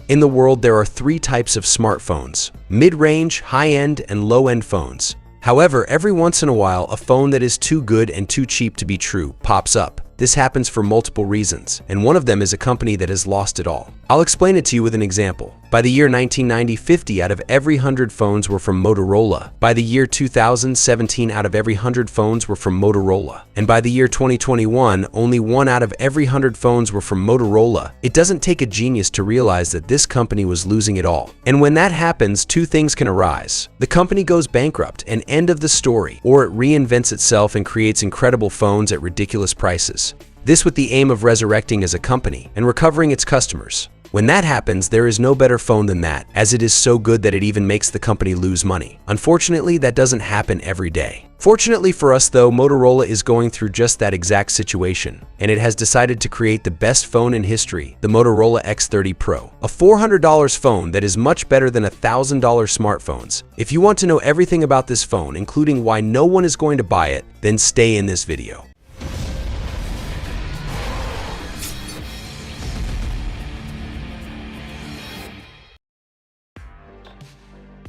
In the world, there are three types of smartphones: mid-range, high-end, and low-end phones. However, every once in a while, a phone that is too good and too cheap to be true pops up. This happens for multiple reasons, and one of them is a company that has lost it all. I'll explain it to you with an example. By the year 1990, 50 out of every 100 phones were from Motorola. By the year 2000, 17 out of every 100 phones were from Motorola. And by the year 2021, only 1 out of every 100 phones were from Motorola. It doesn't take a genius to realize that this company was losing it all. And when that happens, two things can arise. The company goes bankrupt, and end of the story, or it reinvents itself and creates incredible phones at ridiculous prices. This with the aim of resurrecting as a company and recovering its customers. When that happens, there is no better phone than that, as it is so good that it even makes the company lose money. Unfortunately, that doesn't happen every day. Fortunately for us though, Motorola is going through just that exact situation, and it has decided to create the best phone in history, the Motorola X30 Pro. A $400 phone that is much better than $1,000 smartphones. If you want to know everything about this phone, including why no one is going to buy it, then stay in this video.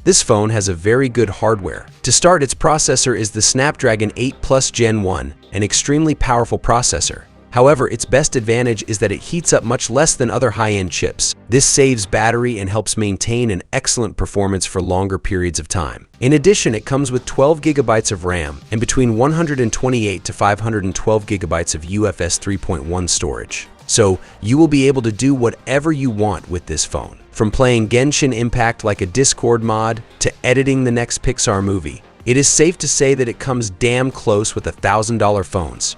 This phone has a very good hardware. To start, its processor is the Snapdragon 8 Plus Gen 1, an extremely powerful processor. However, its best advantage is that it heats up much less than other high-end chips. This saves battery and helps maintain an excellent performance for longer periods of time. In addition, it comes with 12 GB of RAM and between 128 to 512 GB of UFS 3.1 storage. So, you will be able to do whatever you want with this phone. From playing Genshin Impact like a Discord mod to editing the next Pixar movie, it is safe to say that it comes damn close with $1,000 phones.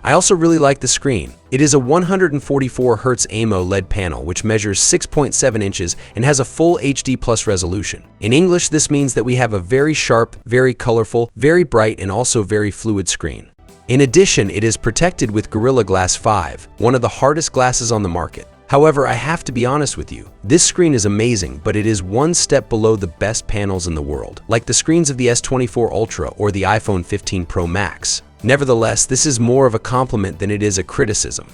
I also really like the screen. It is a 144Hz AMOLED panel which measures 6.7 inches and has a full HD Plus resolution. In English, this means that we have a very sharp, very colorful, very bright, and also very fluid screen. In addition, it is protected with Gorilla Glass 5, one of the hardest glasses on the market. However, I have to be honest with you, this screen is amazing, but it is one step below the best panels in the world, like the screens of the S23 Ultra or the iPhone 15 Pro Max. Nevertheless, this is more of a compliment than it is a criticism.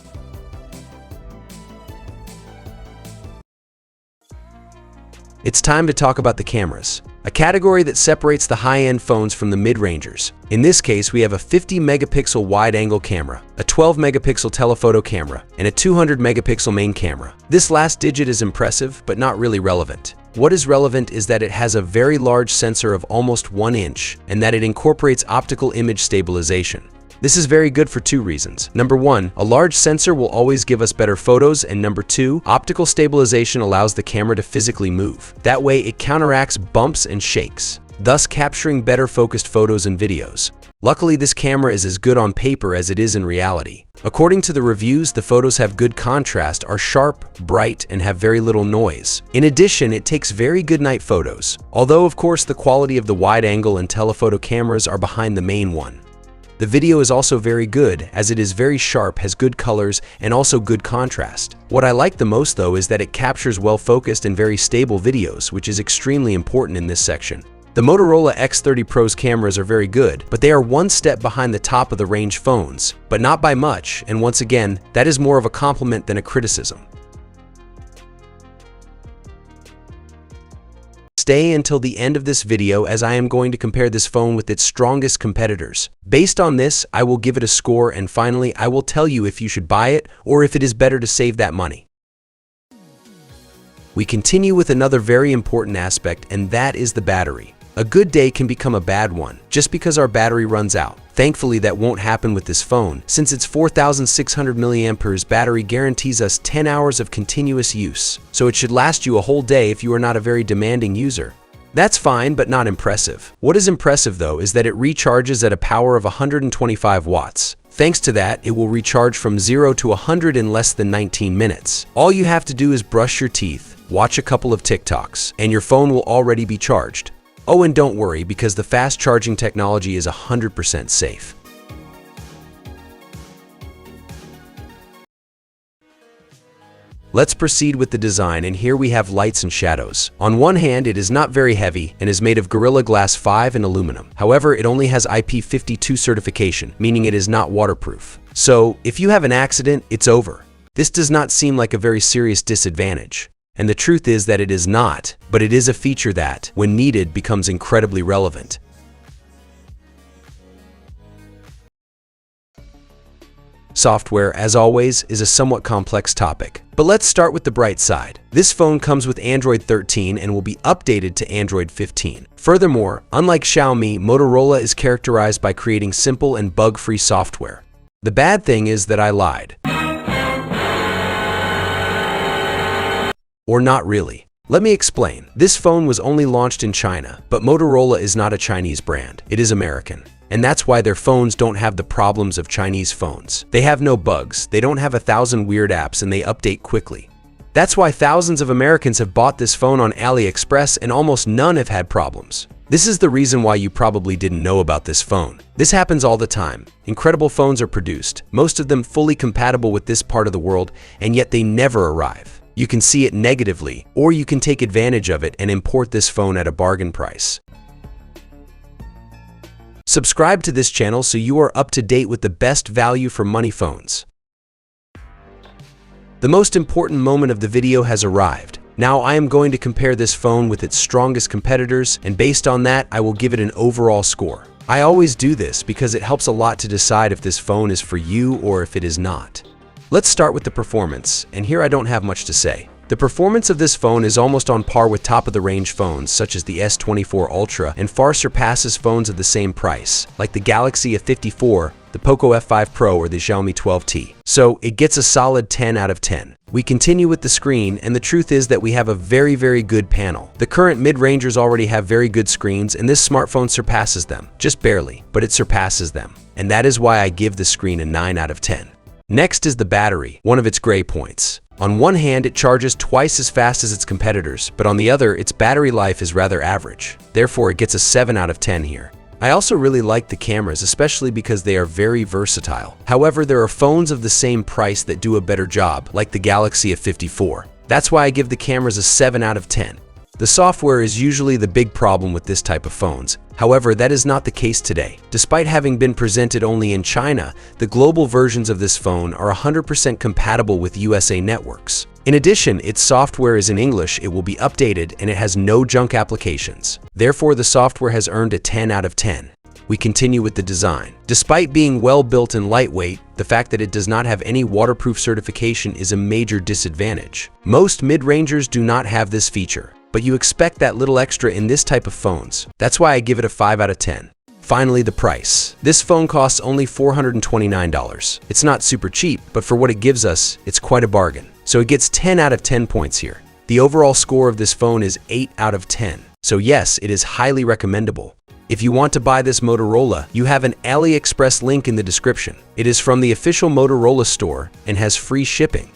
It's time to talk about the cameras, a category that separates the high-end phones from the mid-rangers. In this case, we have a 50-megapixel wide-angle camera, a 12-megapixel telephoto camera, and a 200-megapixel main camera. This last digit is impressive, but not really relevant. What is relevant is that it has a very large sensor of almost 1 inch, and that it incorporates optical image stabilization. This is very good for two reasons. Number one, a large sensor will always give us better photos, and number two, optical stabilization allows the camera to physically move. That way, it counteracts bumps and shakes, thus capturing better focused photos and videos. Luckily, this camera is as good on paper as it is in reality. According to the reviews, the photos have good contrast, are sharp, bright, and have very little noise. In addition, it takes very good night photos, although of course the quality of the wide-angle and telephoto cameras are behind the main one. The video is also very good, as it is very sharp, has good colors, and also good contrast. What I like the most though is that it captures well-focused and very stable videos, which is extremely important in this section. The Motorola X30 Pro's cameras are very good, but they are one step behind the top of the range phones, but not by much, and once again, that is more of a compliment than a criticism. Stay until the end of this video as I am going to compare this phone with its strongest competitors. Based on this, I will give it a score, and finally, I will tell you if you should buy it or if it is better to save that money. We continue with another very important aspect, and that is the battery. A good day can become a bad one just because our battery runs out. Thankfully, that won't happen with this phone, since its 4,600 mAh battery guarantees us 10 hours of continuous use, so it should last you a whole day if you are not a very demanding user. That's fine, but not impressive. What is impressive though is that it recharges at a power of 125 watts. Thanks to that, it will recharge from 0 to 100 in less than 19 minutes. All you have to do is brush your teeth, watch a couple of TikToks, and your phone will already be charged. Oh, and don't worry, because the fast charging technology is 100% safe. Let's proceed with the design, and here we have lights and shadows. On one hand, it is not very heavy and is made of Gorilla Glass 5 and aluminum. However, it only has IP52 certification, meaning it is not waterproof. So if you have an accident, it's over. This does not seem like a very serious disadvantage. And the truth is that it is not, but it is a feature that, when needed, becomes incredibly relevant. Software, as always, is a somewhat complex topic. But let's start with the bright side. This phone comes with Android 13 and will be updated to Android 15. Furthermore, unlike Xiaomi, Motorola is characterized by creating simple and bug-free software. The bad thing is that I lied. Or not really. Let me explain. This phone was only launched in China, but Motorola is not a Chinese brand. It is American. And that's why their phones don't have the problems of Chinese phones. They have no bugs, they don't have 1,000 weird apps, and they update quickly. That's why thousands of Americans have bought this phone on AliExpress and almost none have had problems. This is the reason why you probably didn't know about this phone. This happens all the time. Incredible phones are produced, most of them fully compatible with this part of the world, and yet they never arrive. You can see it negatively, or you can take advantage of it and import this phone at a bargain price. Subscribe to this channel so you are up to date with the best value for money phones. The most important moment of the video has arrived. Now I am going to compare this phone with its strongest competitors, and based on that, I will give it an overall score. I always do this because it helps a lot to decide if this phone is for you or if it is not. Let's start with the performance, and here I don't have much to say. The performance of this phone is almost on par with top-of-the-range phones such as the S23 Ultra and far surpasses phones of the same price, like the Galaxy S54, the Poco F5 Pro, or the Xiaomi 12T. So it gets a solid 10 out of 10. We continue with the screen, and the truth is that we have a very good panel. The current mid-rangers already have very good screens, and this smartphone surpasses them. Just barely, but it surpasses them. And that is why I give the screen a 9 out of 10. Next is the battery, one of its gray points. On one hand, it charges twice as fast as its competitors, but on the other, its battery life is rather average. Therefore, it gets a 7 out of 10 here. I also really like the cameras, especially because they are very versatile. However, there are phones of the same price that do a better job, like the Galaxy S54. That's why I give the cameras a 7 out of 10. The software is usually the big problem with this type of phones. However, that is not the case today. Despite having been presented only in China, the global versions of this phone are 100% compatible with USA networks. In addition, its software is in English, it will be updated, and it has no junk applications. Therefore, the software has earned a 10 out of 10. We continue with the design. Despite being well built and lightweight, the fact that it does not have any waterproof certification is a major disadvantage. Most mid-rangers do not have this feature, but you expect that little extra in this type of phones. That's why I give it a 5 out of 10. Finally, the price. This phone costs only $429. It's not super cheap, but for what it gives us, it's quite a bargain. So it gets 10 out of 10 points here. The overall score of this phone is 8 out of 10. So yes, it is highly recommendable. If you want to buy this Motorola, you have an AliExpress link in the description. It is from the official Motorola store and has free shipping.